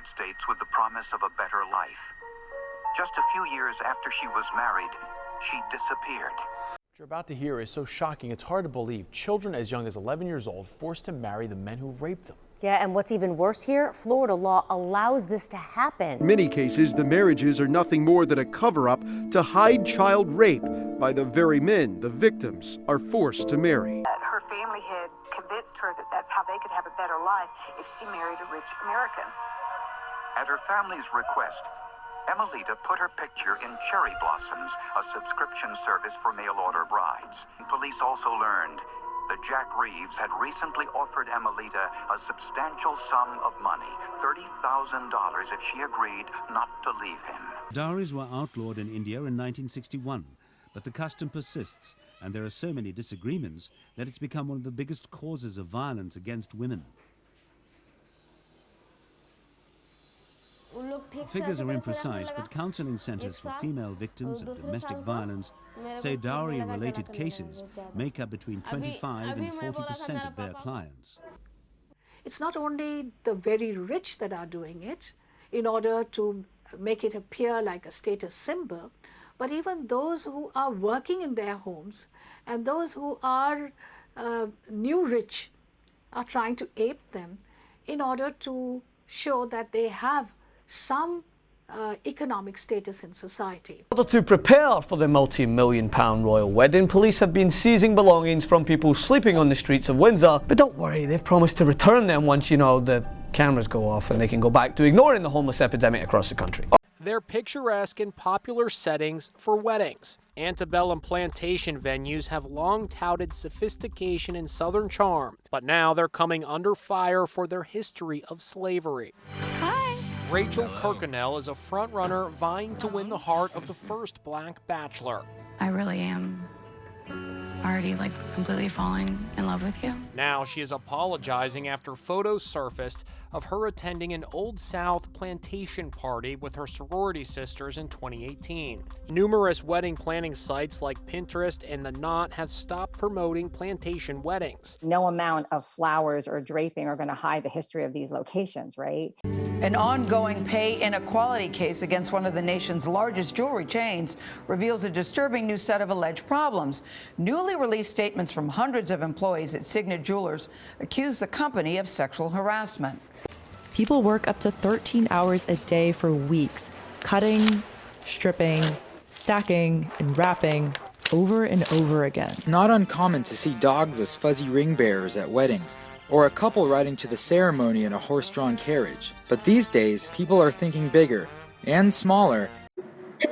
United States with the promise of a better life. Just a few years after she was married, she disappeared. What you're about to hear is so shocking, it's hard to believe. Children as young as 11 years old forced to marry the men who raped them. Yeah, and what's even worse here, Florida law allows this to happen. In many cases, the marriages are nothing more than a cover-up to hide child rape by the very men the victims are forced to marry. Her family had convinced her that that's how they could have a better life if she married a rich American. At her family's request, Emelita put her picture in Cherry Blossoms, a subscription service for mail-order brides. Police also learned that Jack Reeves had recently offered Emelita a substantial sum of money, $30,000, if she agreed not to leave him. Dowries were outlawed in India in 1961, but the custom persists, and there are so many disagreements that it's become one of the biggest causes of violence against women. Figures are imprecise, but counseling centers for female victims of domestic violence say dowry-related cases make up between 25 and 40% of their clients. It's not only the very rich that are doing it in order to make it appear like a status symbol, but even those who are working in their homes and those who are new rich are trying to ape them in order to show that they have some economic status in society. In order to prepare for the multi-million-pound royal wedding, police have been seizing belongings from people sleeping on the streets of Windsor. But don't worry, they've promised to return them once, the cameras go off and they can go back to ignoring the homeless epidemic across the country. They're picturesque and popular settings for weddings. Antebellum plantation venues have long touted sophistication and Southern charm, but now they're coming under fire for their history of slavery. Hi. Rachel Kirkconnell is a frontrunner vying to win the heart of the first black bachelor. I really am already completely falling in love with you. Now she is apologizing after photos surfaced of her attending an Old South plantation party with her sorority sisters in 2018. Numerous wedding planning sites like Pinterest and The Knot have stopped promoting plantation weddings. No amount of flowers or draping are going to hide the history of these locations, right? An ongoing pay inequality case against one of the nation's largest jewelry chains reveals a disturbing new set of alleged problems. Newly released statements from hundreds of employees at Signet Jewelers accuse the company of sexual harassment. People work up to 13 hours a day for weeks, cutting, stripping, stacking, and wrapping over and over again. Not uncommon to see dogs as fuzzy ring bearers at weddings, or a couple riding to the ceremony in a horse-drawn carriage. But these days, people are thinking bigger and smaller.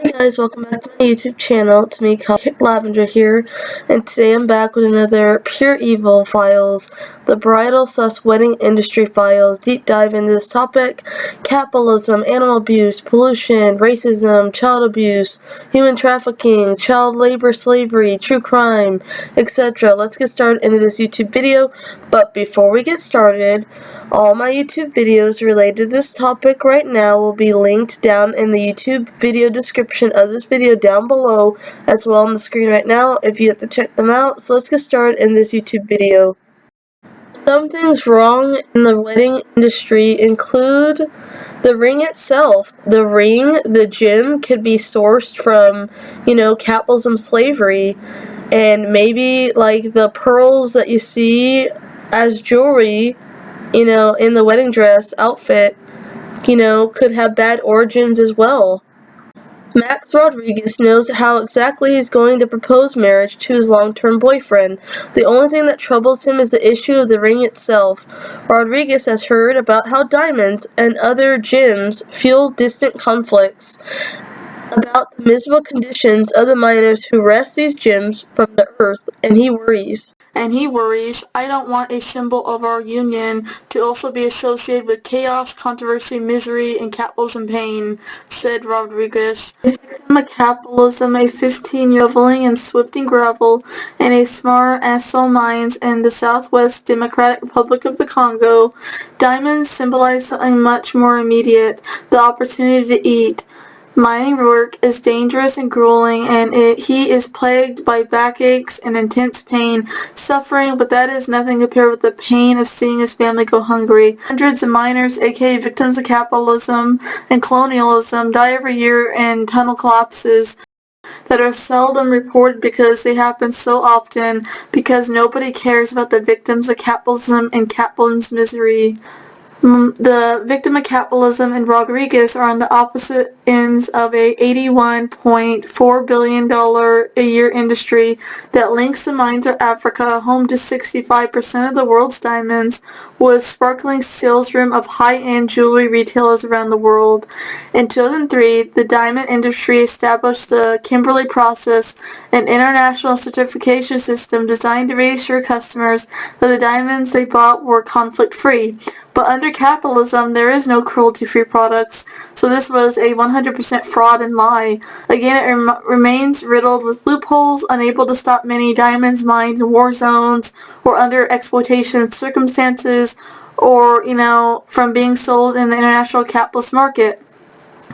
Hey guys, welcome back to my YouTube channel. It's me, Lavender here, and today I'm back with another Pure Evil Files, the bridal / wedding industry files. Deep dive into this topic: capitalism, animal abuse, pollution, racism, child abuse, human trafficking, child labor, slavery, true crime, etc. Let's get started into this YouTube video. But before we get started, all my YouTube videos related to this topic right now will be linked down in the YouTube video description of this video down below, as well on the screen right now if you have to check them out. So let's get started in this YouTube video. Some things wrong in the wedding industry include the ring itself. The ring, the gem, could be sourced from, capitalism, slavery, and maybe the pearls that you see as jewelry, in the wedding dress outfit, could have bad origins as well. Max Rodriguez knows how exactly he's going to propose marriage to his long-term boyfriend. The only thing that troubles him is the issue of the ring itself. Rodriguez has heard about how diamonds and other gems fuel distant conflicts, about the miserable conditions of the miners who wrest these gems from the earth, and he worries. I don't want a symbol of our union to also be associated with chaos, controversy, misery, and capitalism pain, said Rodriguez. A capitalism, a 15-year leveling in Swift and Gravel, and a smart asshole mines in the Southwest Democratic Republic of the Congo. Diamonds symbolize something much more immediate: the opportunity to eat. Mining work is dangerous and grueling, and he is plagued by backaches and intense pain, suffering, but that is nothing compared with the pain of seeing his family go hungry. Hundreds of miners, aka victims of capitalism and colonialism, die every year in tunnel collapses that are seldom reported because they happen so often, because nobody cares about the victims of capitalism and capitalism's misery. The victim of capitalism and Rodriguez are on the opposite ends of a $81.4 billion a year industry that links the mines of Africa, home to 65% of the world's diamonds, with sparkling sales room of high-end jewelry retailers around the world. In 2003, the diamond industry established the Kimberley process, an international certification system designed to reassure customers that the diamonds they bought were conflict-free. But under capitalism, there is no cruelty-free products, so this was a 100% fraud and lie. Again, it remains riddled with loopholes, unable to stop many diamonds mined in war zones or under exploitation circumstances, or, from being sold in the international capitalist market.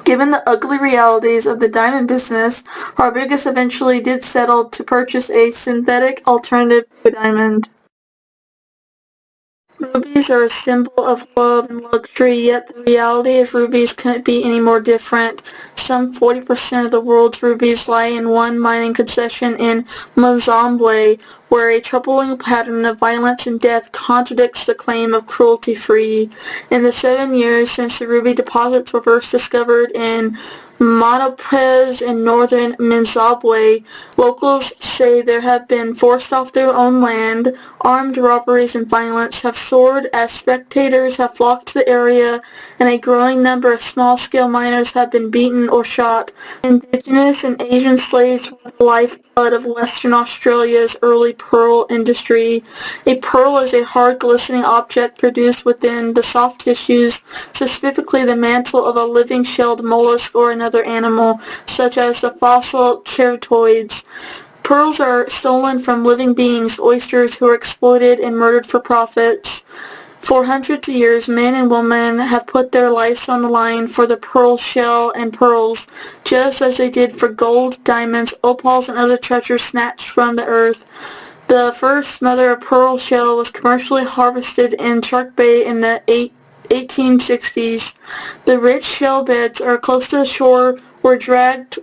Given the ugly realities of the diamond business, Rodriguez eventually did settle to purchase a synthetic alternative to a diamond. Rubies are a symbol of love and luxury, yet the reality of rubies couldn't be any more different. Some 40% of the world's rubies lie in one mining concession in Mozambique, where a troubling pattern of violence and death contradicts the claim of cruelty-free. In the 7 years since the ruby deposits were first discovered in Monopez in northern Mozambique, locals say there have been forced off their own land, armed robberies and violence have soared as spectators have flocked to the area, and a growing number of small-scale miners have been beaten or shot. Indigenous and Asian slaves were the lifeblood of Western Australia's early pearl industry. A pearl is a hard, glistening object produced within the soft tissues, specifically the mantle of a living shelled mollusk or another animal, such as the fossil keratoids. Pearls are stolen from living beings, oysters, who are exploited and murdered for profits. For hundreds of years, men and women have put their lives on the line for the pearl shell and pearls, just as they did for gold, diamonds, opals, and other treasures snatched from the earth. The first mother-of-pearl shell was commercially harvested in Shark Bay in the 1860s. The rich shell beds are close to the shore, were dragged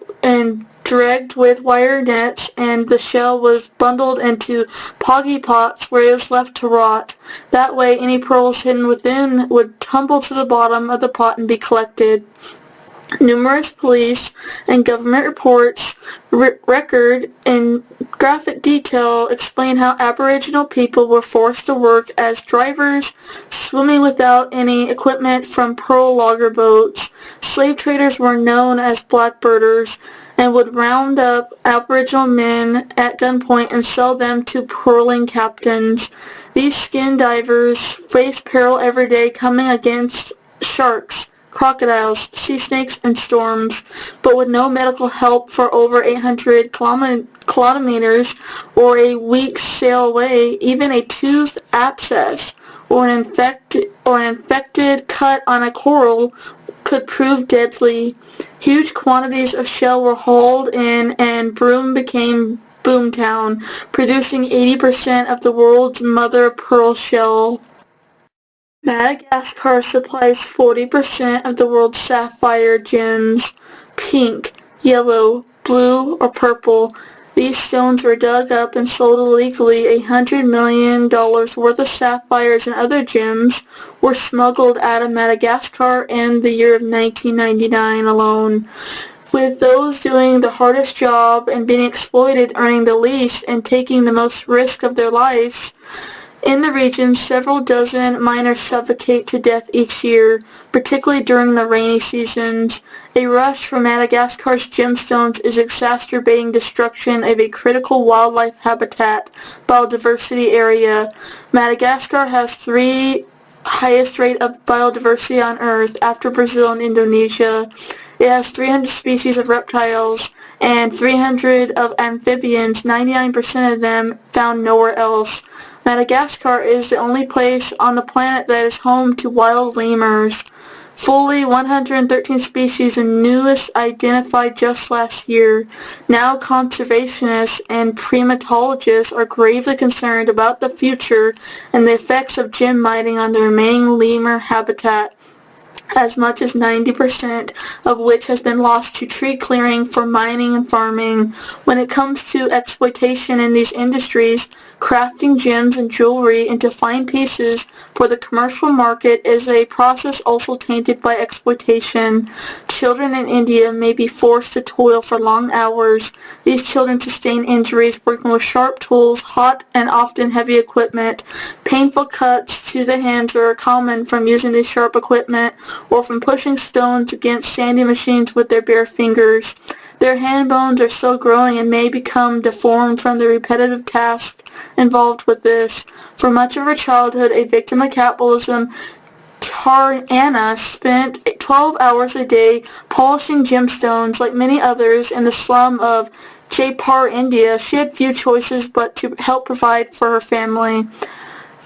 with wire nets, and the shell was bundled into poggy pots where it was left to rot. That way, any pearls hidden within would tumble to the bottom of the pot and be collected. Numerous police and government reports record in graphic detail explain how Aboriginal people were forced to work as drivers, swimming without any equipment from pearl logger boats. Slave traders were known as blackbirders and would round up Aboriginal men at gunpoint and sell them to pearling captains. These skin divers face peril every day, coming against sharks, crocodiles, sea snakes, and storms, but with no medical help for over 800 kilometers or a week's sail away. Even a tooth abscess or an infected cut on a coral could prove deadly. Huge quantities of shell were hauled in, and Broome became Boomtown, producing 80% of the world's mother-of-pearl shell. Madagascar supplies 40% of the world's sapphire gems, pink, yellow, blue, or purple. These stones were dug up and sold illegally. $100 million worth of sapphires and other gems were smuggled out of Madagascar in the year of 1999 alone, with those doing the hardest job and being exploited earning the least and taking the most risk of their lives. In the region, several dozen miners suffocate to death each year, particularly during the rainy seasons. A rush for Madagascar's gemstones is exacerbating destruction of a critical wildlife habitat biodiversity area. Madagascar has the highest rate of biodiversity on Earth after Brazil and Indonesia. It has 300 species of reptiles and 300 of amphibians, 99% of them found nowhere else. Madagascar is the only place on the planet that is home to wild lemurs. fully 113 species and newest identified just last year. Now conservationists and primatologists are gravely concerned about the future and the effects of gem mining on the remaining lemur habitat, as much as 90% of which has been lost to tree clearing for mining and farming. When it comes to exploitation in these industries, crafting gems and jewelry into fine pieces for the commercial market is a process also tainted by exploitation. Children in India may be forced to toil for long hours. These children sustain injuries working with sharp tools, hot and often heavy equipment. Painful cuts to the hands are common from using this sharp equipment or from pushing stones against sandy machines with their bare fingers. Their hand bones are still growing and may become deformed from the repetitive tasks involved with this. For much of her childhood, a victim of capitalism, Anna spent 12 hours a day polishing gemstones. Like many others in the slum of Jaipur, India, she had few choices but to help provide for her family.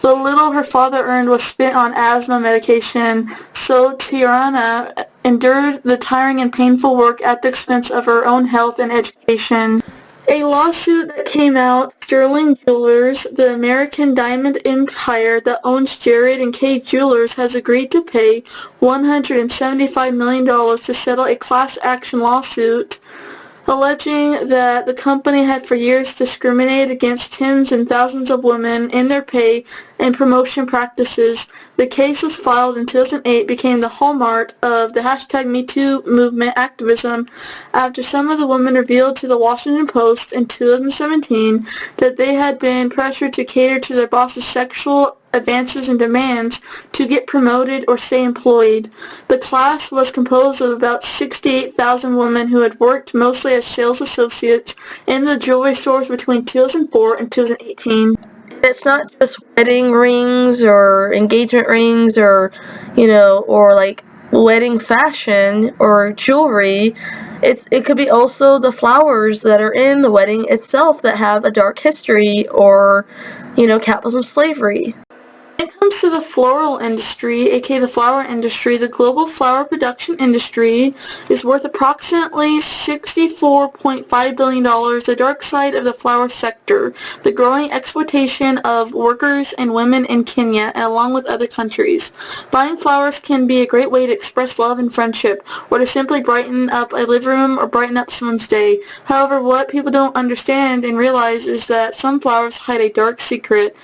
The little her father earned was spent on asthma medication, so Tirana endured the tiring and painful work at the expense of her own health and education. A lawsuit that came out, Sterling Jewelers, the American diamond empire that owns Jared and Kay Jewelers, has agreed to pay $175 million to settle a class action lawsuit alleging that the company had for years discriminated against tens and thousands of women in their pay and promotion practices. The case was filed in 2008, became the hallmark of the #MeToo movement activism after some of the women revealed to the Washington Post in 2017 that they had been pressured to cater to their boss's sexual advances and demands to get promoted or stay employed. The class was composed of about 68,000 women who had worked mostly as sales associates in the jewelry stores between 2004 and 2018. It's not just wedding rings or engagement rings or, or like wedding fashion or jewelry. It could be also the flowers that are in the wedding itself that have a dark history or, capitalism slavery. When it comes to the floral industry, aka the flower industry, the global flower production industry is worth approximately $64.5 billion, the dark side of the flower sector, the growing exploitation of workers and women in Kenya, and along with other countries. Buying flowers can be a great way to express love and friendship, or to simply brighten up a living room or brighten up someone's day. However, what people don't understand and realize is that some flowers hide a dark secret.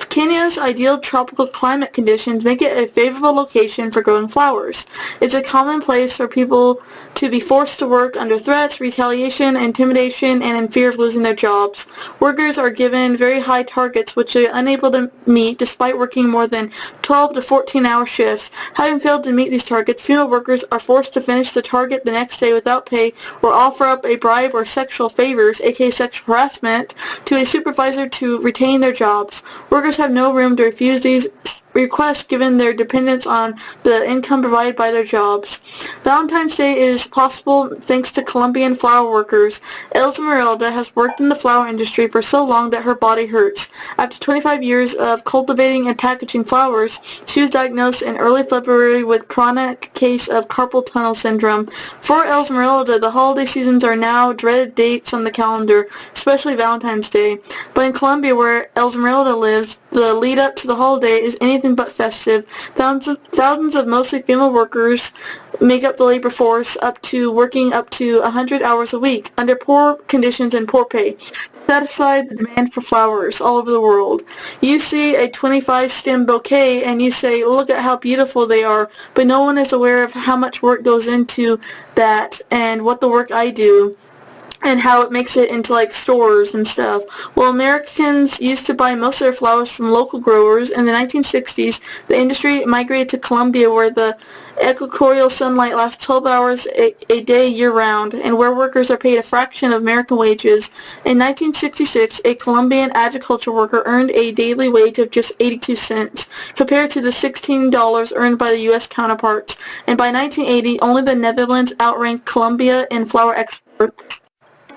Kenya's ideal tropical climate conditions make it a favorable location for growing flowers. It's a common place for people to be forced to work under threats, retaliation, intimidation, and in fear of losing their jobs. Workers are given very high targets which they are unable to meet despite working more than 12 to 14-hour shifts. Having failed to meet these targets, female workers are forced to finish the target the next day without pay or offer up a bribe or sexual favors, aka sexual harassment, to a supervisor to retain their jobs. Workers have no room to refuse these requests given their dependence on the income provided by their jobs. Valentine's Day is possible thanks to Colombian flower workers. Esmeralda has worked in the flower industry for so long that her body hurts. After 25 years of cultivating and packaging flowers, she was diagnosed in early February with chronic case of carpal tunnel syndrome. For Esmeralda, the holiday seasons are now dreaded dates on the calendar, especially Valentine's Day. But in Colombia, where Esmeralda lives, the lead up to the holiday is anything but festive. Thousands of mostly female workers make up the labor force, working up to 100 hours a week under poor conditions and poor pay. Satisfy the demand for flowers all over the world. You see a 25-stem bouquet and you say, look at how beautiful they are, but no one is aware of how much work goes into that and what the work I do and how it makes it into stores and stuff. Well, Americans used to buy most of their flowers from local growers. In the 1960s, the industry migrated to Colombia where the equatorial sunlight lasts 12 hours a day year-round, and where workers are paid a fraction of American wages. In 1966, a Colombian agriculture worker earned a daily wage of just 82 cents, compared to the $16 earned by the U.S. counterparts. And by 1980, only the Netherlands outranked Colombia in flower exports.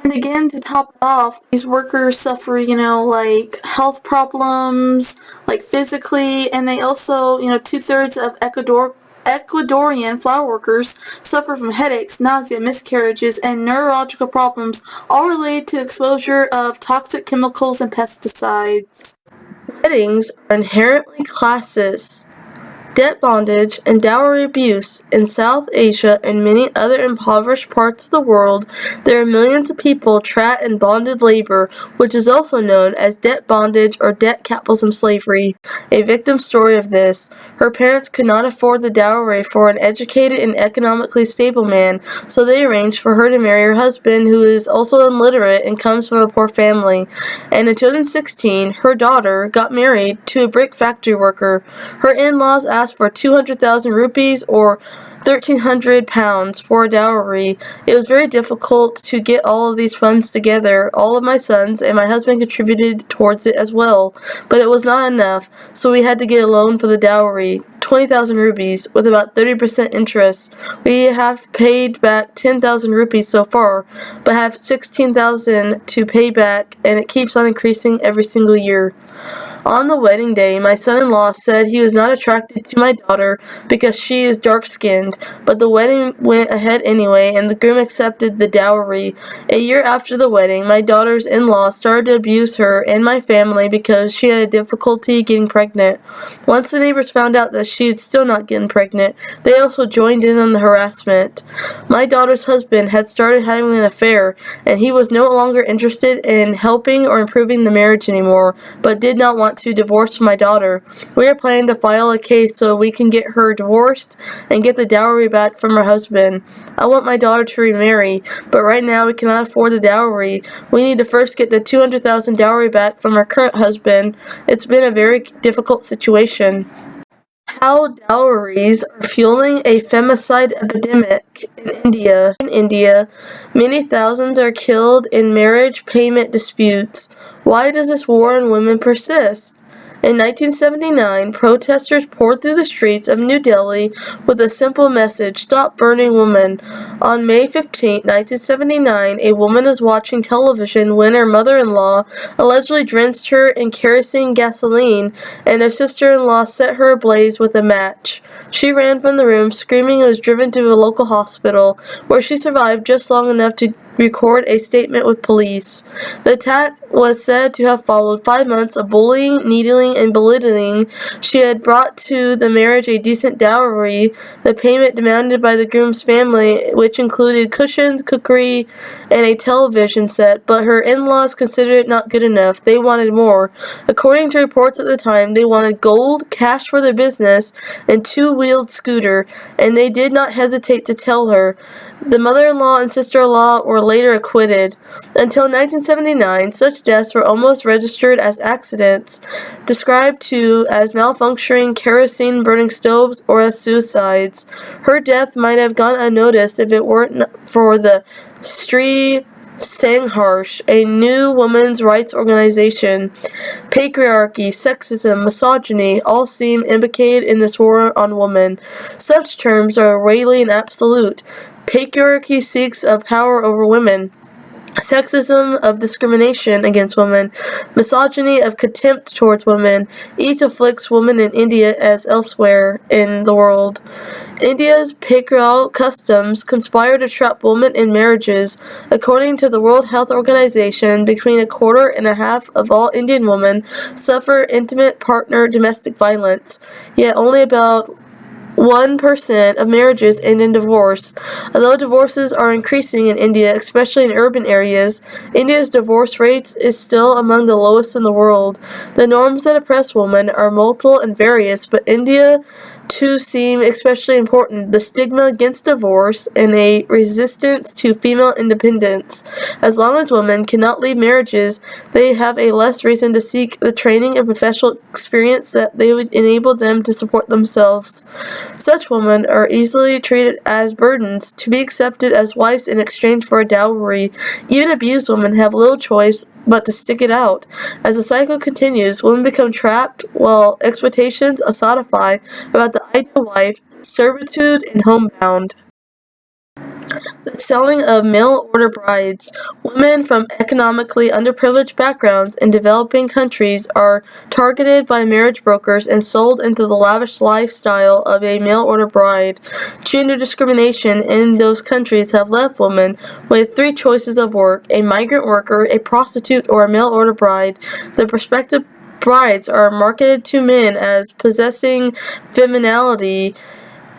And again, to top it off, these workers suffer, health problems, physically, and they also, 2/3 of Ecuadorian flower workers suffer from headaches, nausea, miscarriages, and neurological problems, all related to exposure of toxic chemicals and pesticides. Weddings are inherently classist. Debt bondage and dowry abuse in South Asia and many other impoverished parts of the world, there are millions of people trapped in bonded labor, which is also known as debt bondage or debt capitalism slavery. A victim story of this: her parents could not afford the dowry for an educated and economically stable man, so they arranged for her to marry her husband, who is also illiterate and comes from a poor family. And in 2016, her daughter got married to a brick factory worker. Her in-laws asked for 200,000 rupees or 1,300 pounds for a dowry. It was very difficult to get all of these funds together. All of my sons and my husband contributed towards it as well, but it was not enough, so we had to get a loan for the dowry. 20,000 rupees with about 30% interest. We have paid back 10,000 rupees so far, but have 16,000 to pay back, and it keeps on increasing every single year. On the wedding day, my son-in-law said he was not attracted to my daughter because she is dark-skinned, but the wedding went ahead anyway, and the groom accepted the dowry. A year after the wedding, my daughter's in-laws started to abuse her and my family because she had difficulty getting pregnant. Once the neighbors found out that she had still not gotten pregnant, they also joined in on the harassment. My daughter's husband had started having an affair, and he was no longer interested in helping or improving the marriage anymore, but did not want to divorce my daughter. We are planning to file a case so we can get her divorced and get the dowry back from her husband. I want my daughter to remarry, but right now we cannot afford the dowry. We need to first get the 200,000 dowry back from our current husband. It's been a very difficult situation. How dowries are fueling a femicide epidemic in India. In India, many thousands are killed in marriage payment disputes. Why does this war on women persist? In 1979, protesters poured through the streets of New Delhi with a simple message: "Stop burning women." On May 15, 1979, a woman was watching television when her mother-in-law allegedly drenched her in kerosene gasoline, and her sister-in-law set her ablaze with a match. She ran from the room screaming and was driven to a local hospital, where she survived just long enough to record a statement with police. The attack was said to have followed 5 months of bullying, needling, and belittling. She had brought to the marriage a decent dowry, the payment demanded by the groom's family, which included cushions, cookery, and a television set, but her in-laws considered it not good enough. They wanted more. According to reports at the time, they wanted gold, cash for their business, and two-wheeled scooter, and they did not hesitate to tell her. The mother-in-law and sister-in-law were later acquitted. Until 1979, such deaths were almost registered as accidents, described too as malfunctioning kerosene-burning stoves or as suicides. Her death might have gone unnoticed if it weren't for the Stree Sangharsh, a new women's rights organization. Patriarchy, sexism, misogyny all seem implicated in this war on women. Such terms are rarely and absolute. Patriarchy seeks of power over women. Sexism of discrimination against women, misogyny of contempt towards women, each afflicts women in India as elsewhere in the world. India's patriarchal customs conspire to trap women in marriages. According to the World Health Organization, between 1.25% of all Indian women suffer intimate partner domestic violence, yet only about 1% of marriages end in divorce. Although divorces are increasing in India, especially in urban areas, India's divorce rates is still among the lowest in the world. The norms that oppress women are multiple and various, but India too seem especially important: the stigma against divorce and a resistance to female independence. As long as women cannot leave marriages, they have a less reason to seek the training and professional experience that they would enable them to support themselves. Such women are easily treated as burdens, to be accepted as wives in exchange for a dowry. Even abused women have little choice but to stick it out. As the cycle continues, women become trapped while expectations codify about the ideal wife, servitude, and homebound. The selling of mail-order brides. Women from economically underprivileged backgrounds in developing countries are targeted by marriage brokers and sold into the lavish lifestyle of a mail-order bride. Gender discrimination in those countries have left women with three choices of work: a migrant worker, a prostitute, or a mail-order bride. The prospective brides are marketed to men as possessing femininity.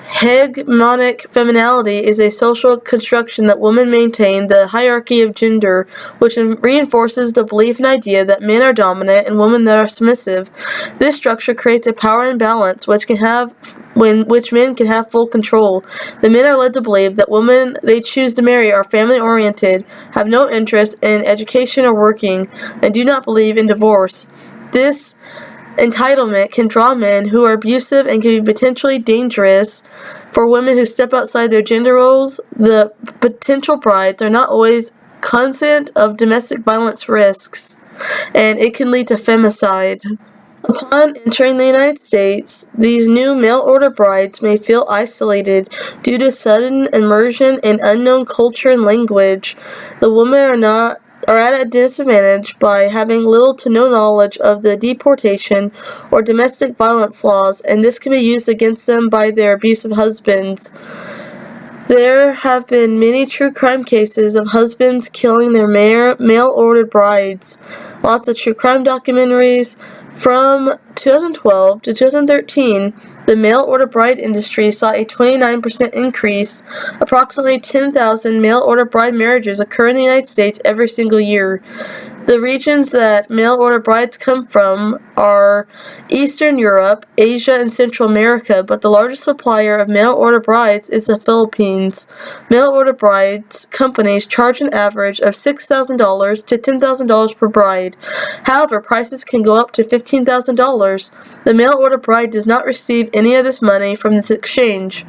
Hegemonic femininity is a social construction that women maintain the hierarchy of gender, which reinforces the belief and idea that men are dominant and women that are submissive. This structure creates a power imbalance which men can have full control. The men are led to believe that women they choose to marry are family-oriented, have no interest in education or working, and do not believe in divorce. This entitlement can draw men who are abusive and can be potentially dangerous for women who step outside their gender roles. The potential brides are not always cognizant of domestic violence risks, and it can lead to femicide. Upon entering the United States, these new mail-order brides may feel isolated due to sudden immersion in unknown culture and language. The women are at a disadvantage by having little to no knowledge of the deportation or domestic violence laws, and this can be used against them by their abusive husbands. There have been many true crime cases of husbands killing their mail-ordered brides. Lots of true crime documentaries. From 2012 to 2013, the mail-order bride industry saw a 29% increase. Approximately 10,000 mail-order bride marriages occur in the United States every single year. The regions that mail-order brides come from are Eastern Europe, Asia, and Central America, but the largest supplier of mail-order brides is the Philippines. Mail-order brides companies charge an average of $6,000 to $10,000 per bride. However, prices can go up to $15,000. The mail-order bride does not receive any of this money from this exchange.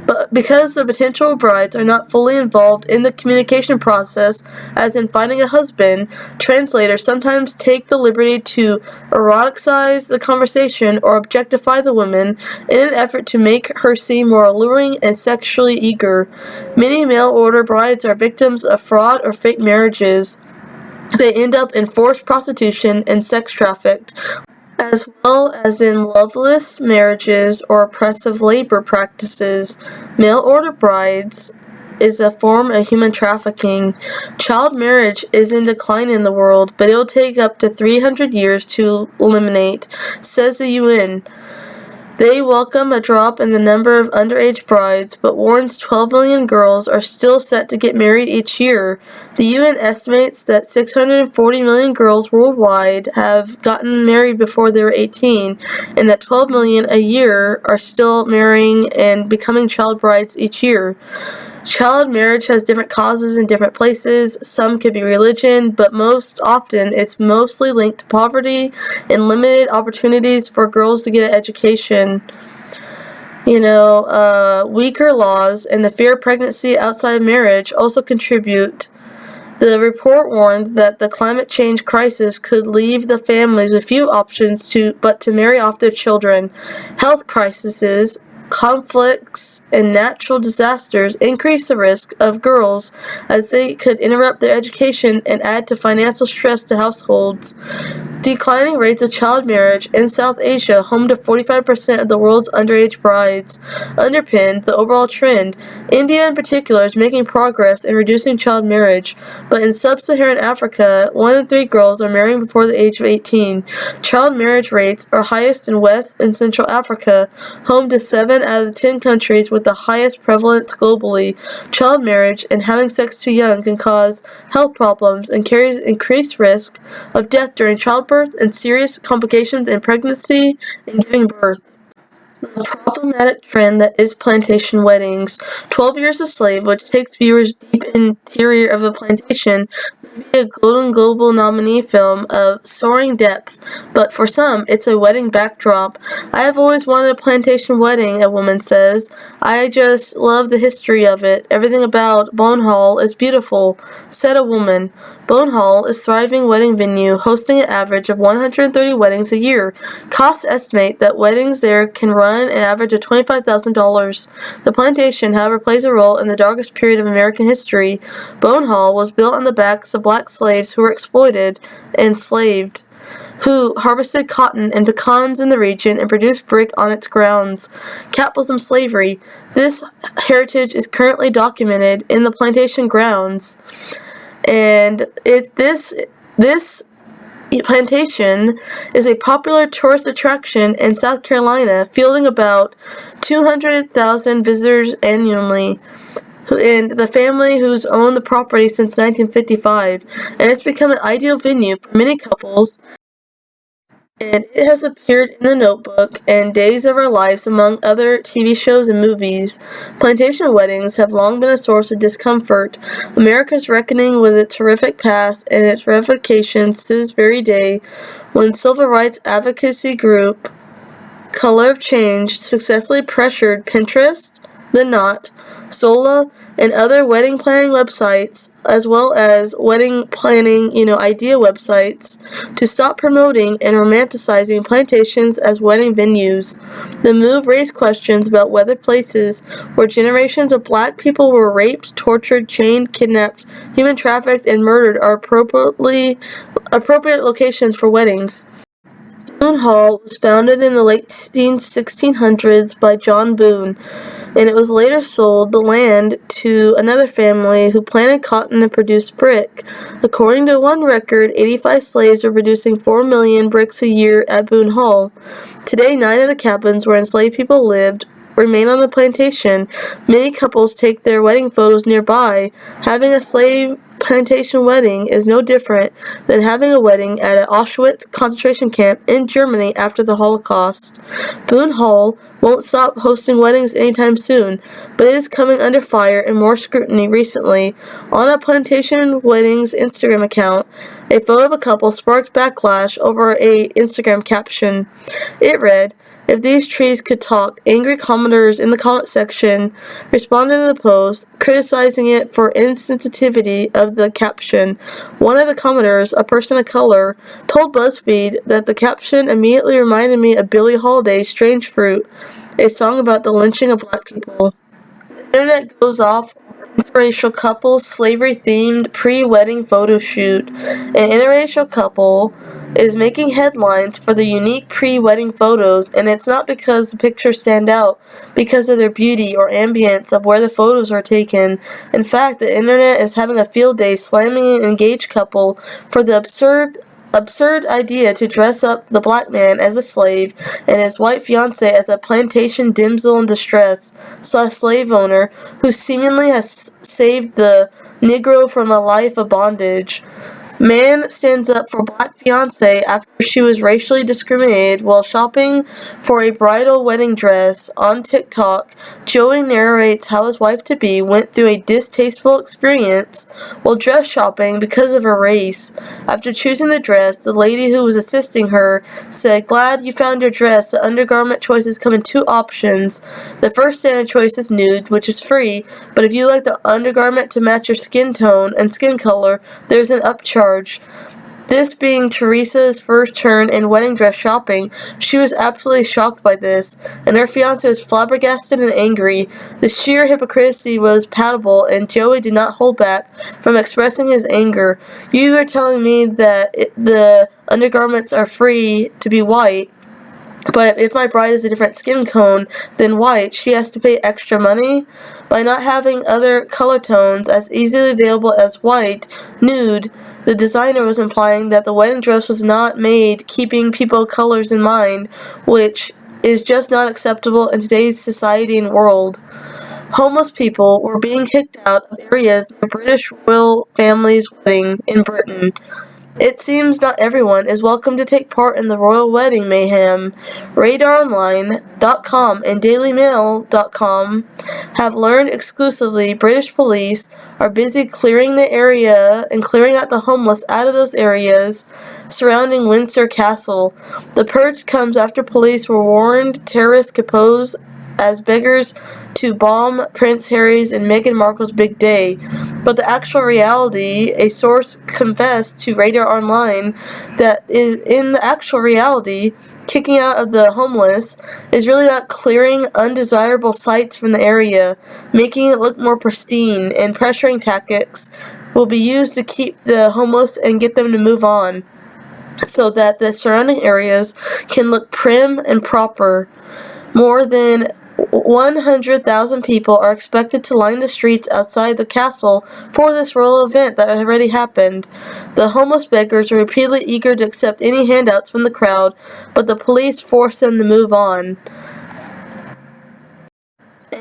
But because the potential brides are not fully involved in the communication process, as in finding a husband, translators sometimes take the liberty to eroticize the conversation or objectify the woman in an effort to make her seem more alluring and sexually eager. Many mail-order brides are victims of fraud or fake marriages. They end up in forced prostitution and sex trafficked, as well as in loveless marriages or oppressive labor practices. Mail-order brides is a form of human trafficking. Child marriage is in decline in the world, but it will take up to 300 years to eliminate, says the UN. They welcome a drop in the number of underage brides, but warns 12 million girls are still set to get married each year. The UN estimates that 640 million girls worldwide have gotten married before they were 18, and that 12 million a year are still marrying and becoming child brides each year. Child marriage has different causes in different places. Some could be religion, but most often it's mostly linked to poverty and limited opportunities for girls to get an education. Weaker laws and the fear of pregnancy outside of marriage also contribute. The report warned that the climate change crisis could leave the families with few options to marry off their children. Health crises, conflicts, and natural disasters increase the risk of girls as they could interrupt their education and add to financial stress to households. Declining rates of child marriage in South Asia, home to 45% of the world's underage brides, underpinned the overall trend. India in particular is making progress in reducing child marriage, but in sub-Saharan Africa, 1 in 3 girls are marrying before the age of 18. Child marriage rates are highest in West and Central Africa, home to 7 out of the 10 countries with the highest prevalence globally. Child marriage and having sex too young can cause health problems and carries increased risk of death during childbirth and serious complications in pregnancy and giving birth. The problematic trend that is plantation weddings. 12 Years a Slave, which takes viewers deep interior of the plantation may be a Golden Globe nominee film of soaring depth, but for some, it's a wedding backdrop. I have always wanted a plantation wedding, a woman says. I just love the history of it. Everything about Bone Hall is beautiful, said a woman. Bone Hall is a thriving wedding venue, hosting an average of 130 weddings a year. Costs estimate that weddings there can run an average of $25,000. The plantation, however, plays a role in the darkest period of American history. Bone Hall was built on the backs of black slaves who were exploited and enslaved, who harvested cotton and pecans in the region and produced brick on its grounds. Capitalism slavery. This heritage is currently documented in the plantation grounds. And this plantation is a popular tourist attraction in South Carolina, fielding about 200,000 visitors annually. And the family who's owned the property since 1955, and it's become an ideal venue for many couples. And it has appeared in The Notebook and Days of Our Lives, among other TV shows and movies. Plantation weddings have long been a source of discomfort. America's reckoning with its horrific past and its ramifications to this very day, when civil rights advocacy group Color of Change successfully pressured Pinterest, The Knot, Sola, and other wedding planning websites, as well as wedding planning, idea websites, to stop promoting and romanticizing plantations as wedding venues. The move raised questions about whether places where generations of black people were raped, tortured, chained, kidnapped, human trafficked, and murdered are appropriate locations for weddings. Boone Hall was founded in the late 1600s by John Boone, and it was later sold the land to another family who planted cotton and produced brick. According to one record, 85 slaves were producing 4 million bricks a year at Boone Hall. Today, 9 of the cabins where enslaved people lived remain on the plantation. Many couples take their wedding photos nearby. Having a slave plantation wedding is no different than having a wedding at an Auschwitz concentration camp in Germany after the Holocaust. Boone Hall won't stop hosting weddings anytime soon, but it is coming under fire and more scrutiny recently. On a plantation weddings Instagram account, a photo of a couple sparked backlash over a Instagram caption. It read, "If these trees could talk," angry commenters in the comment section responded to the post, criticizing it for insensitivity of the caption. One of the commenters, a person of color, told BuzzFeed that the caption immediately reminded me of Billie Holiday's Strange Fruit, a song about the lynching of black people. The internet goes off interracial couples slavery-themed pre-wedding photo shoot. An interracial couple is making headlines for the unique pre-wedding photos, and it's not because the pictures stand out, because of their beauty or ambience of where the photos are taken. In fact, the internet is having a field day slamming an engaged couple for the absurd idea to dress up the black man as a slave and his white fiancé as a plantation damsel in distress / slave owner who seemingly has saved the Negro from a life of bondage. Man stands up for black fiancé after she was racially discriminated while shopping for a bridal wedding dress. On TikTok, Joey narrates how his wife-to-be went through a distasteful experience while dress shopping because of her race. After choosing the dress, the lady who was assisting her said, "Glad you found your dress. The undergarment choices come in 2 options. The first standard choice is nude, which is free, but if you like the undergarment to match your skin tone and skin color, there's an upcharge." This being Teresa's first turn in wedding dress shopping, she was absolutely shocked by this, and her fiancé was flabbergasted and angry. The sheer hypocrisy was palpable, and Joey did not hold back from expressing his anger. "You are telling me that the undergarments are free to be white, but if my bride is a different skin tone than white, she has to pay extra money? By not having other color tones as easily available as white, nude, the designer was implying that the wedding dress was not made keeping people colors in mind, which is just not acceptable in today's society and world." Homeless people were being kicked out of areas near British royal family's wedding in Britain. It seems not everyone is welcome to take part in the royal wedding mayhem. RadarOnline.com and DailyMail.com have learned exclusively British police are busy clearing the area and clearing out the homeless out of those areas surrounding Windsor Castle. The purge comes after police were warned terrorists could pose as beggars to bomb Prince Harry's and Meghan Markle's big day. But the actual reality, a source confessed to Radar Online that in the actual reality, kicking out of the homeless is really about clearing undesirable sites from the area, making it look more pristine, and pressuring tactics will be used to keep the homeless and get them to move on, so that the surrounding areas can look prim and proper. More than 100,000 people are expected to line the streets outside the castle for this royal event that already happened. The homeless beggars are repeatedly eager to accept any handouts from the crowd, but the police force them to move on.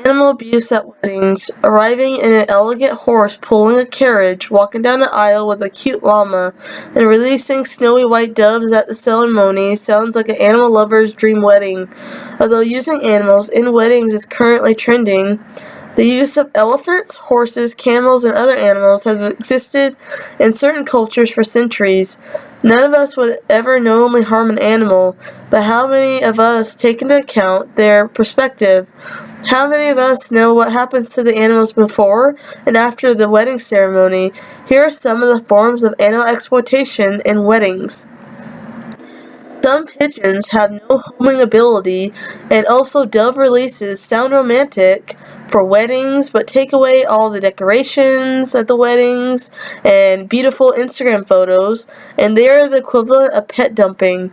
Animal abuse at weddings. Arriving in an elegant horse pulling a carriage, walking down an aisle with a cute llama, and releasing snowy white doves at the ceremony sounds like an animal lover's dream wedding. Although using animals in weddings is currently trending, the use of elephants, horses, camels, and other animals have existed in certain cultures for centuries. None of us would ever knowingly harm an animal, but how many of us take into account their perspective? How many of us know what happens to the animals before and after the wedding ceremony? Here are some of the forms of animal exploitation in weddings. Some pigeons have no homing ability, and also dove releases sound romantic for weddings, but take away all the decorations at the weddings and beautiful Instagram photos, and they are the equivalent of pet dumping.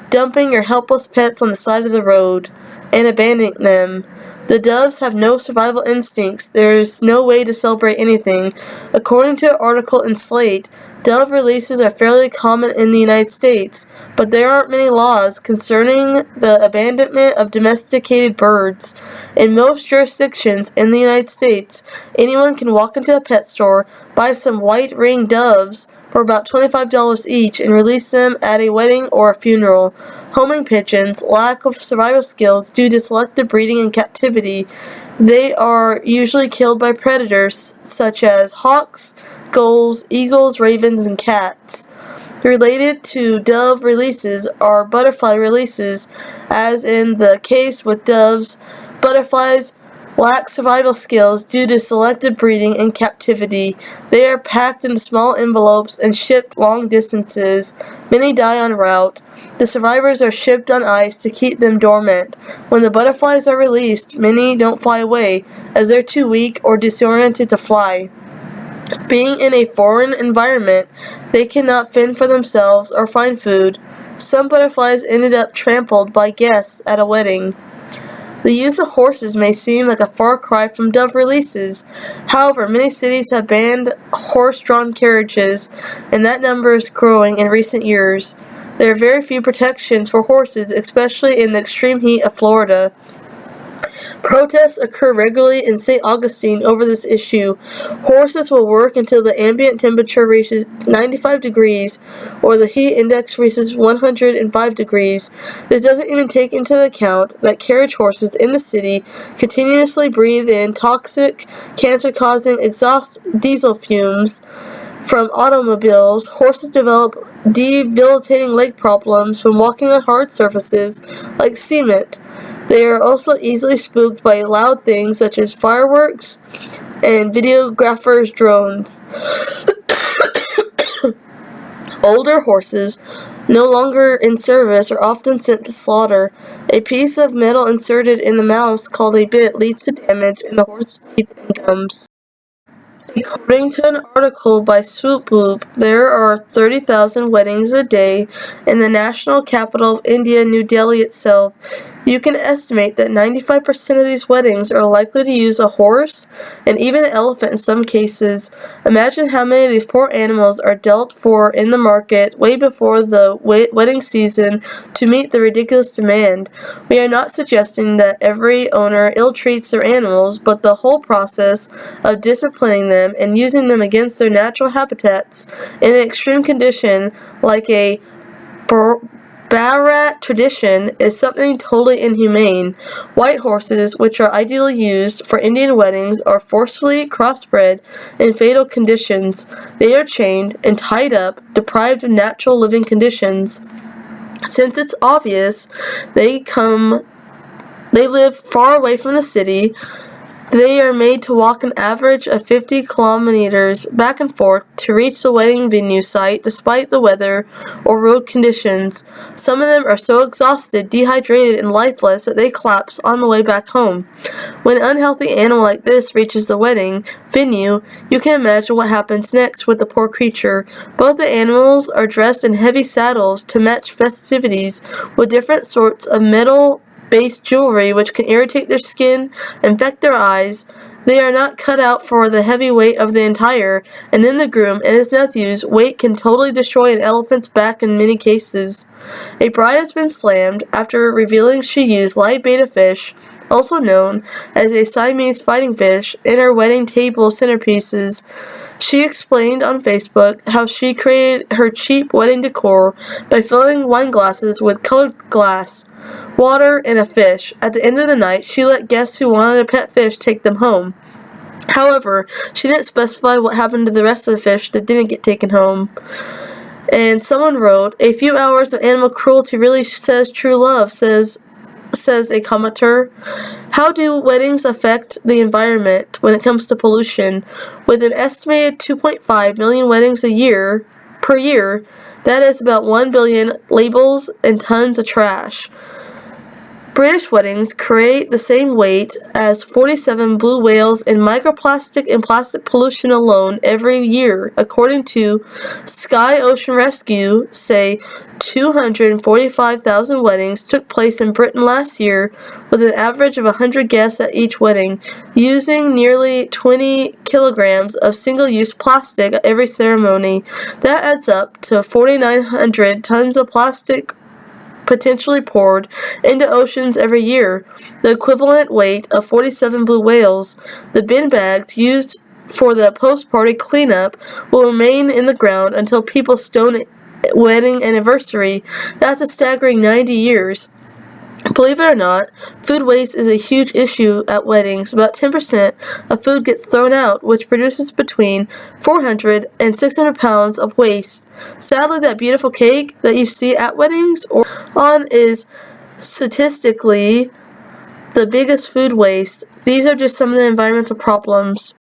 Dumping your helpless pets on the side of the road and abandoning them. The doves have no survival instincts. There's no way to celebrate anything. According to an article in Slate, dove releases are fairly common in the United States, but there aren't many laws concerning the abandonment of domesticated birds. In most jurisdictions in the United States, anyone can walk into a pet store, buy some white-ringed doves for about $25 each, and release them at a wedding or a funeral. Homing pigeons lack of survival skills due to selective breeding and captivity. They are usually killed by predators such as hawks, gulls, eagles, ravens, and cats. Related to dove releases are butterfly releases. As in the case with doves, butterflies lack survival skills due to selective breeding and captivity. They are packed in small envelopes and shipped long distances. Many die en route. The survivors are shipped on ice to keep them dormant. When the butterflies are released, many don't fly away, as they're too weak or disoriented to fly. Being in a foreign environment, they cannot fend for themselves or find food. Some butterflies ended up trampled by guests at a wedding. The use of horses may seem like a far cry from dove releases. However, many cities have banned horse-drawn carriages, and that number is growing in recent years. There are very few protections for horses, especially in the extreme heat of Florida. Protests occur regularly in St. Augustine over this issue. Horses will work until the ambient temperature reaches 95 degrees or the heat index reaches 105 degrees. This doesn't even take into account that carriage horses in the city continuously breathe in toxic, cancer-causing exhaust diesel fumes from automobiles. Horses develop debilitating leg problems from walking on hard surfaces like cement. They are also easily spooked by loud things such as fireworks and videographers' drones. Older horses, no longer in service, are often sent to slaughter. A piece of metal inserted in the mouth called a bit leads to damage in the horse's teeth and gums. According to an article by Swoopboop, there are 30,000 weddings a day in the national capital of India, New Delhi itself. You can estimate that 95% of these weddings are likely to use a horse and even an elephant in some cases. Imagine how many of these poor animals are dealt for in the market way before the wedding season to meet the ridiculous demand. We are not suggesting that every owner ill-treats their animals, but the whole process of disciplining them and using them against their natural habitats in an extreme condition like a Bharat tradition is something totally inhumane. White horses, which are ideally used for Indian weddings, are forcefully crossbred in fatal conditions. They are chained and tied up, deprived of natural living conditions. Since it's obvious they live far away from the city, they are made to walk an average of 50 kilometers back and forth to reach the wedding venue site despite the weather or road conditions. Some of them are so exhausted, dehydrated, and lifeless that they collapse on the way back home. When an unhealthy animal like this reaches the wedding venue, you can imagine what happens next with the poor creature. Both the animals are dressed in heavy saddles to match festivities with different sorts of metal-based jewelry which can irritate their skin, infect their eyes. They are not cut out for the heavy weight of the attire, and then the groom and his nephew's weight can totally destroy an elephant's back in many cases. A bride has been slammed after revealing she used live betta fish, also known as a Siamese fighting fish, in her wedding table centerpieces. She explained on Facebook how she created her cheap wedding decor by filling wine glasses with colored glass, water, and a fish. At the end of the night, she let guests who wanted a pet fish take them home. However, she didn't specify what happened to the rest of the fish that didn't get taken home. And someone wrote, "A few hours of animal cruelty really says true love," says a commenter. How do weddings affect the environment when it comes to pollution? With an estimated 2.5 million weddings per year, that is about 1 billion labels and tons of trash. British weddings create the same weight as 47 blue whales in microplastic and plastic pollution alone every year. According to Sky Ocean Rescue, say 245,000 weddings took place in Britain last year, with an average of 100 guests at each wedding, using nearly 20 kilograms of single-use plastic at every ceremony. That adds up to 4,900 tons of plastic potentially poured into oceans every year, the equivalent weight of 47 blue whales. The bin bags used for the post-party cleanup will remain in the ground until people's stone wedding anniversary. That's a staggering 90 years. Believe it or not, food waste is a huge issue at weddings. About 10% of food gets thrown out, which produces between 400 and 600 pounds of waste. Sadly, that beautiful cake that you see at weddings is statistically the biggest food waste. These are just some of the environmental problems.